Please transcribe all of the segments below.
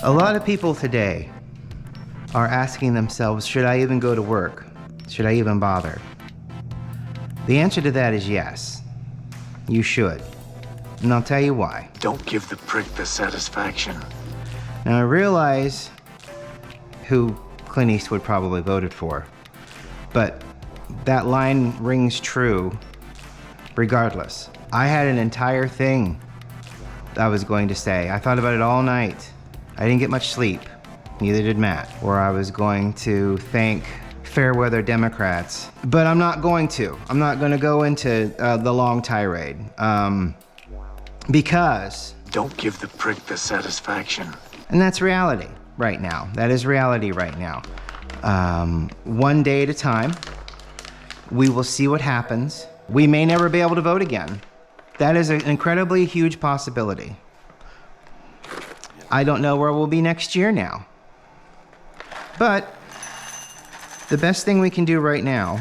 A lot of people today are asking themselves, should I even go to work? Should I even bother? The answer to that is yes, you should. And I'll tell you why. Don't give the prick the satisfaction. Now I realize who Clint Eastwood probably voted for, but that line rings true regardless. I had an entire thing I was going to say. I thought about it all night. I didn't get much sleep, neither did Matt, where I was going to thank fair weather Democrats, but I'm not going to. I'm not going to go into the long tirade because... Don't give the prick the satisfaction. And that's reality right now. That is reality right now. One day at a time, we will see what happens. We may never be able to vote again. That is an incredibly huge possibility. I don't know where we'll be next year now. But the best thing we can do right now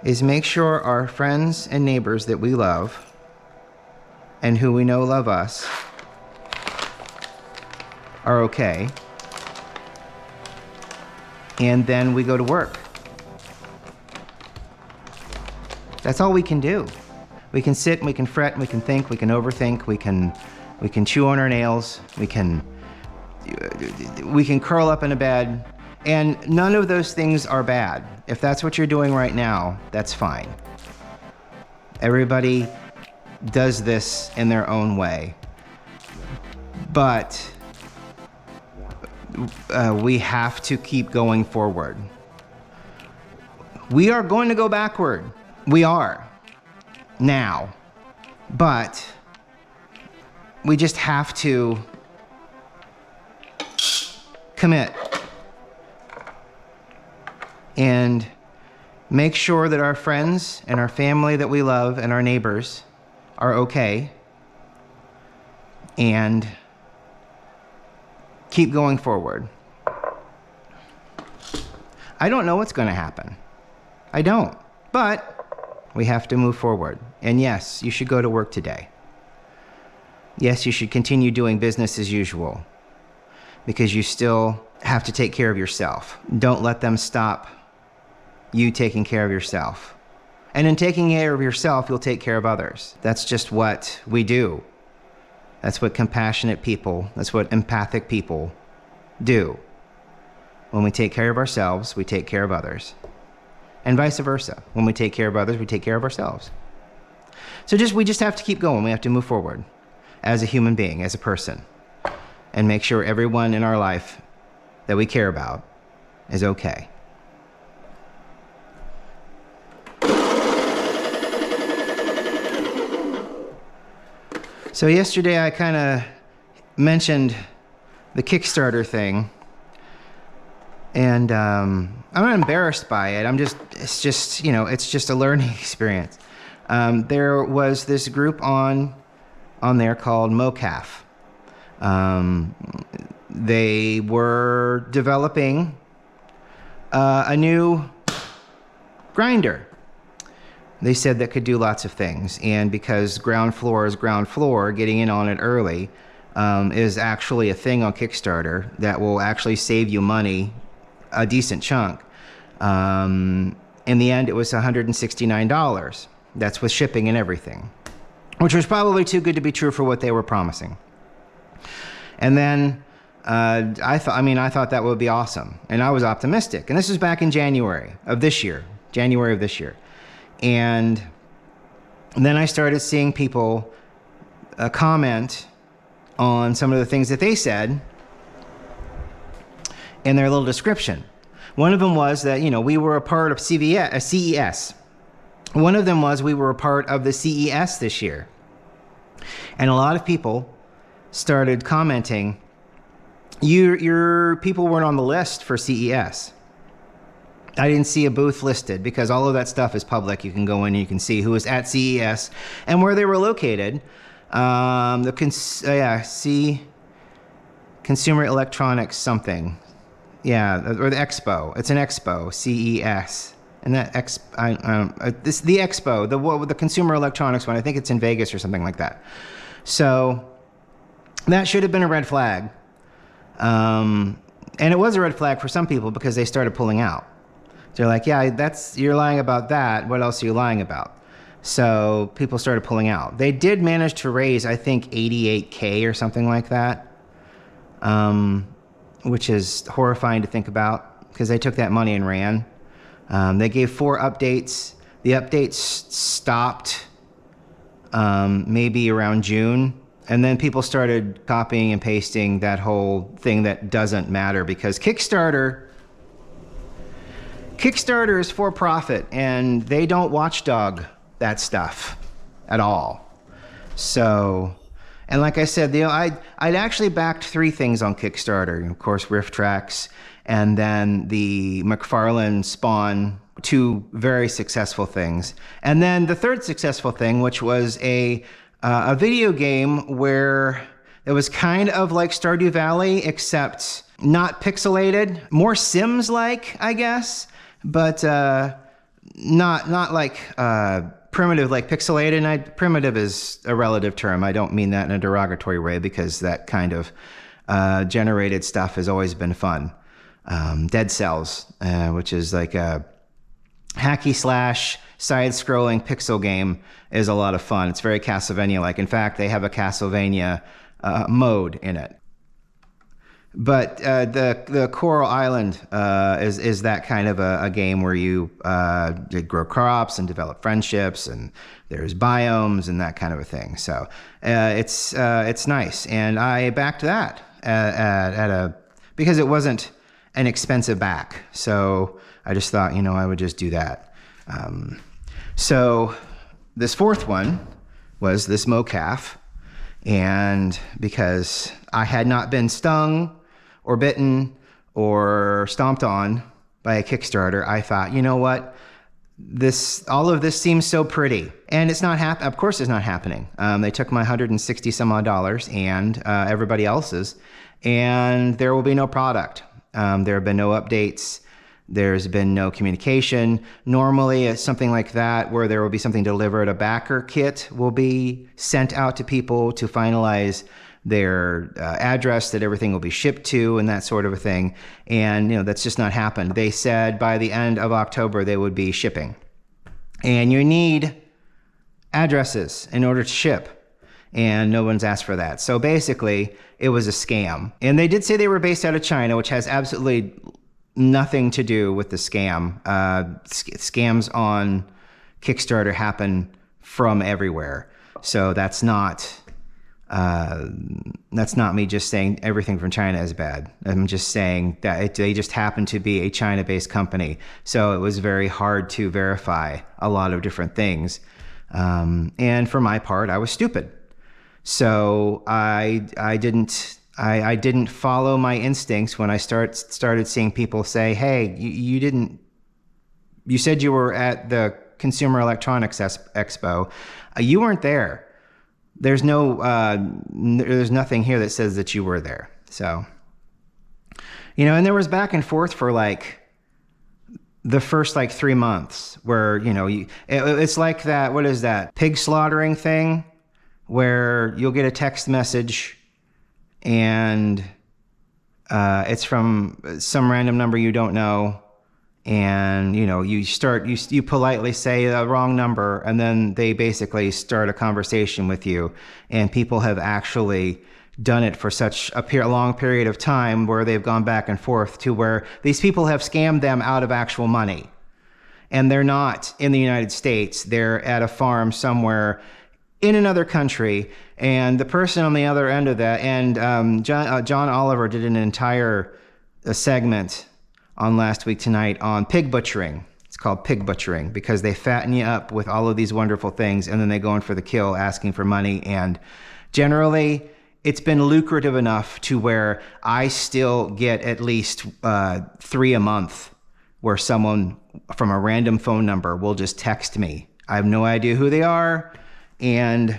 is make sure our friends and neighbors that we love and who we know love us are okay. And then we go to work. That's all we can do. We can sit and we can fret and we can think, we can overthink, we can chew on our nails, we can curl up in a bed, and none of those things are bad. If that's what you're doing right now, that's fine. Everybody does this in their own way. But we have to keep going forward. We are going to go backward. We are. Now. But we just have to commit and make sure that our friends and our family that we love and our neighbors are okay, and keep going forward. I don't know what's going to happen. I don't. But we have to move forward. And yes, you should go to work today. Yes, you should continue doing business as usual, because you still have to take care of yourself. Don't let them stop you taking care of yourself. And in taking care of yourself, you'll take care of others. That's just what we do. That's what compassionate people, that's what empathic people do. When we take care of ourselves, we take care of others. And vice versa. When we take care of others, we take care of ourselves. So we just have to keep going. We have to move forward as a human being, as a person, and make sure everyone in our life that we care about is okay. So yesterday I kind of mentioned the Kickstarter thing, and I'm not embarrassed by it. It's just a learning experience. There was this group on there called MoCaf. They were developing a new grinder. They said that could do lots of things, and because ground floor is ground floor, getting in on it early is actually a thing on Kickstarter that will actually save you money, a decent chunk. In the end, it was $169. That's with shipping and everything, which was probably too good to be true for what they were promising. And then I thought that would be awesome, and I was optimistic. And this was back in January of this year. And then I started seeing people comment on some of the things that they said in their little description. One of them was that, we were a part of CES. One of them was we were a part of the CES this year. And a lot of people started commenting, your people weren't on the list for CES. I didn't see a booth listed, because all of that stuff is public. You can go in and you can see who was at CES and where they were located. Consumer Electronics something. Yeah, or the expo. It's an expo, CES. And that the expo, the Consumer Electronics one, I think it's in Vegas or something like that. So that should have been a red flag. And it was a red flag for some people because they started pulling out. They're like, yeah, you're lying about that. What else are you lying about? So people started pulling out. They did manage to raise, I think, 88K or something like that, which is horrifying to think about because they took that money and ran. They gave 4 updates. The updates stopped maybe around June. And then people started copying and pasting that whole thing that doesn't matter because Kickstarter is for profit and they don't watchdog that stuff at all. So, and like I said, I'd actually backed 3 things on Kickstarter. Of course, Rift Tracks and then the McFarlane Spawn, 2 very successful things. And then the 3rd successful thing, which was a video game where it was kind of like Stardew Valley, except not pixelated, more Sims-like, I guess, but not like primitive, like pixelated. And primitive is a relative term. I don't mean that in a derogatory way because that kind of generated stuff has always been fun. Dead Cells, which is like a hacky slash side-scrolling pixel game, is a lot of fun. It's very Castlevania-like. In fact, they have a Castlevania mode in it. But the Coral Island is that kind of a game where you grow crops and develop friendships, and there's biomes and that kind of a thing. So it's nice, and I backed that because it wasn't an expensive back. So I just thought, I would just do that. So this 4th one was this mocaf, and because I had not been stung or bitten or stomped on by a Kickstarter, I thought, you know what? All of this seems so pretty, and it's not Of course, it's not happening. They took my $160 some odd and everybody else's, and there will be no product. There have been no updates. There's been no communication. Normally, it's something like that where there will be something delivered. A backer kit will be sent out to people to finalize their address that everything will be shipped to and that sort of a thing. And, that's just not happened. They said by the end of October, they would be shipping. And you need addresses in order to ship. And no one's asked for that. So basically, it was a scam. And they did say they were based out of China, which has absolutely nothing to do with the scam. Scams on Kickstarter happen from everywhere. So that's not me just saying everything from China is bad. I'm just saying that they just happen to be a China-based company. So it was very hard to verify a lot of different things. And for my part, I was stupid. So I didn't follow my instincts when I started seeing people say, hey, you said you were at the Consumer Electronics Expo. You weren't there. There's nothing here that says that you were there. So, and there was back and forth for like the first 3 months where, it's like that, what is that, pig slaughtering thing where you'll get a text message and it's from some random number you don't know, and you politely say the wrong number, and then they basically start a conversation with you. And people have actually done it for such a long period of time where they've gone back and forth to where these people have scammed them out of actual money, and they're not in the United States. They're at a farm somewhere in another country, and the person on the other end of that, and John Oliver did an entire segment on Last Week Tonight on pig butchering. It's called pig butchering because they fatten you up with all of these wonderful things, and then they go in for the kill asking for money. And generally, it's been lucrative enough to where I still get at least 3 a month where someone from a random phone number will just text me. I have no idea who they are, and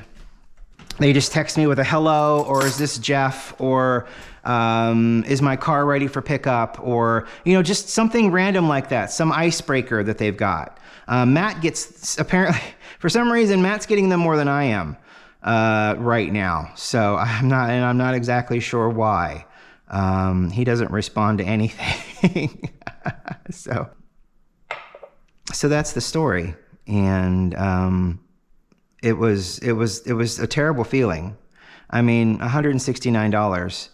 they just text me with a hello, or is this Jeff, or is my car ready for pickup, or just something random like that, some icebreaker that they've got. Matt gets, apparently for some reason, Matt's getting them more than I am right now. So I'm not exactly sure why. He doesn't respond to anything. So that's the story. And it was a terrible feeling. I mean, $169,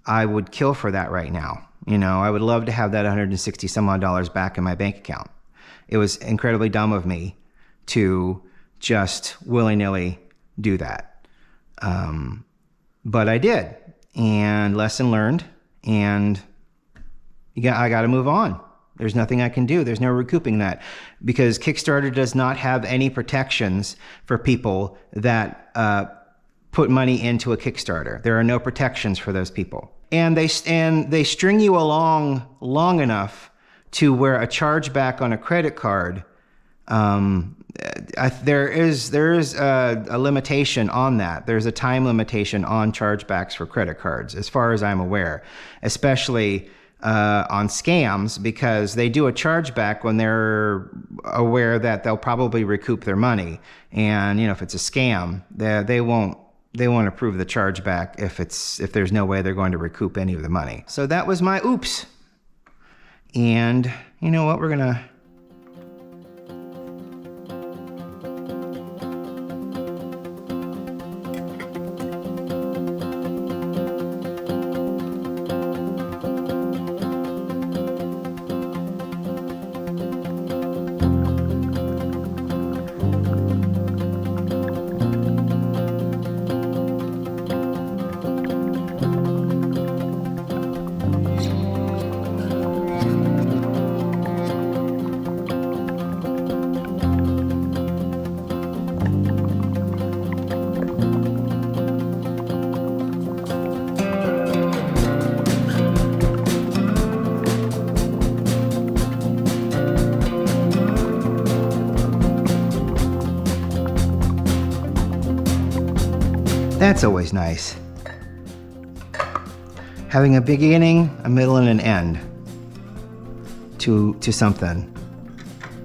I would kill for that right now. You know, I would love to have that 160 some odd dollars back in my bank account. It was incredibly dumb of me to just willy-nilly do that. But I did, and lesson learned, and I got to move on. There's nothing I can do. There's no recouping that, because Kickstarter does not have any protections for people that put money into a Kickstarter. There are no protections for those people. And they string you along long enough to where a chargeback on a credit card, there is a limitation on that. There's a time limitation on chargebacks for credit cards, as far as I'm aware, especially on scams, because they do a chargeback when they're aware that they'll probably recoup their money. And if it's a scam, they won't approve the chargeback if there's no way they're going to recoup any of the money. So that was my oops. And you know what? We're gonna That's always nice. Having a beginning, a middle, and an end to something,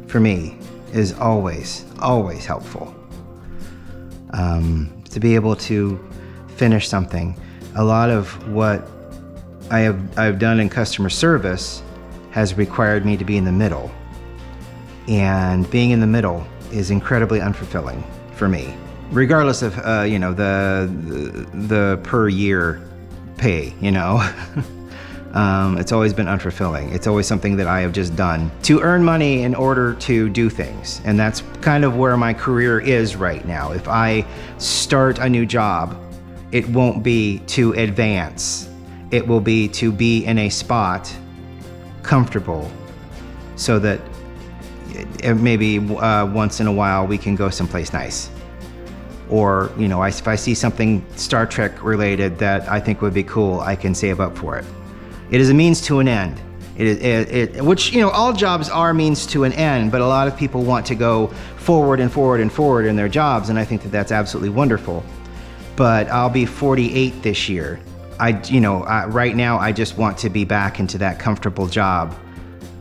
for me, is always helpful. To be able to finish something. A lot of what I've done in customer service has required me to be in the middle. And being in the middle is incredibly unfulfilling for me, regardless of the per year pay. It's always been unfulfilling. It's always something that I have just done to earn money in order to do things, and that's kind of where my career is right now. If I start a new job, it won't be to advance. It will be to be in a spot comfortable, so that maybe once in a while we can go someplace nice. Or, if I see something Star Trek related that I think would be cool, I can save up for it. It is a means to an end. Which all jobs are means to an end, but a lot of people want to go forward and forward and forward in their jobs, and I think that that's absolutely wonderful. But I'll be 48 this year. Right now I just want to be back into that comfortable job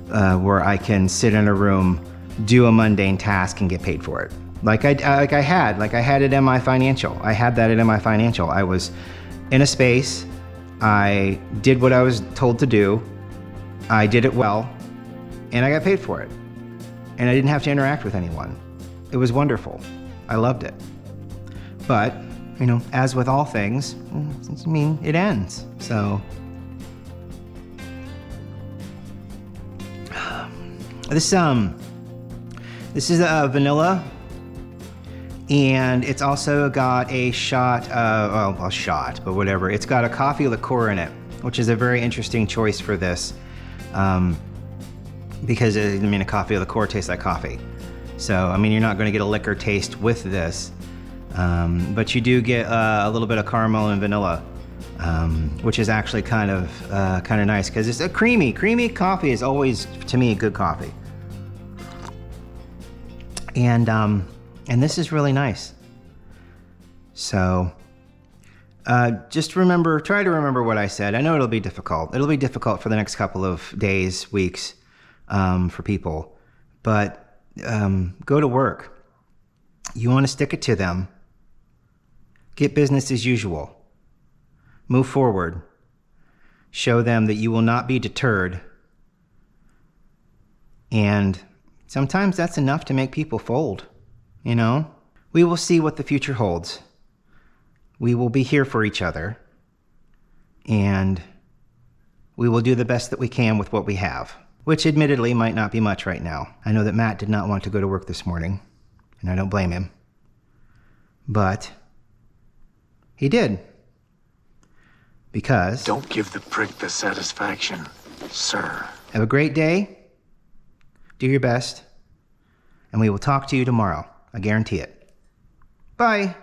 where I can sit in a room, do a mundane task, and get paid for it. Like I had it in my financial. I had that in my financial. I was in a space. I did what I was told to do. I did it well, and I got paid for it. And I didn't have to interact with anyone. It was wonderful. I loved it. But, as with all things, it ends. So this is vanilla. And it's also got a shot, but whatever. It's got a coffee liqueur in it, which is a very interesting choice for this. Because, a coffee liqueur tastes like coffee. So, you're not going to get a liquor taste with this. But you do get a little bit of caramel and vanilla, which is actually kind of nice, because it's a creamy coffee is always, to me, good coffee. And this is really nice. So, just try to remember what I said. I know it'll be difficult. It'll be difficult for the next couple of days, weeks, for people. But go to work. You want to stick it to them. Get business as usual. Move forward. Show them that you will not be deterred. And sometimes that's enough to make people fold, you know? We will see what the future holds. We will be here for each other. And we will do the best that we can with what we have, which admittedly might not be much right now. I know that Matt did not want to go to work this morning, and I don't blame him. But he did. Because... Don't give the prick the satisfaction, sir. Have a great day. Do your best. And we will talk to you tomorrow. I guarantee it. Bye.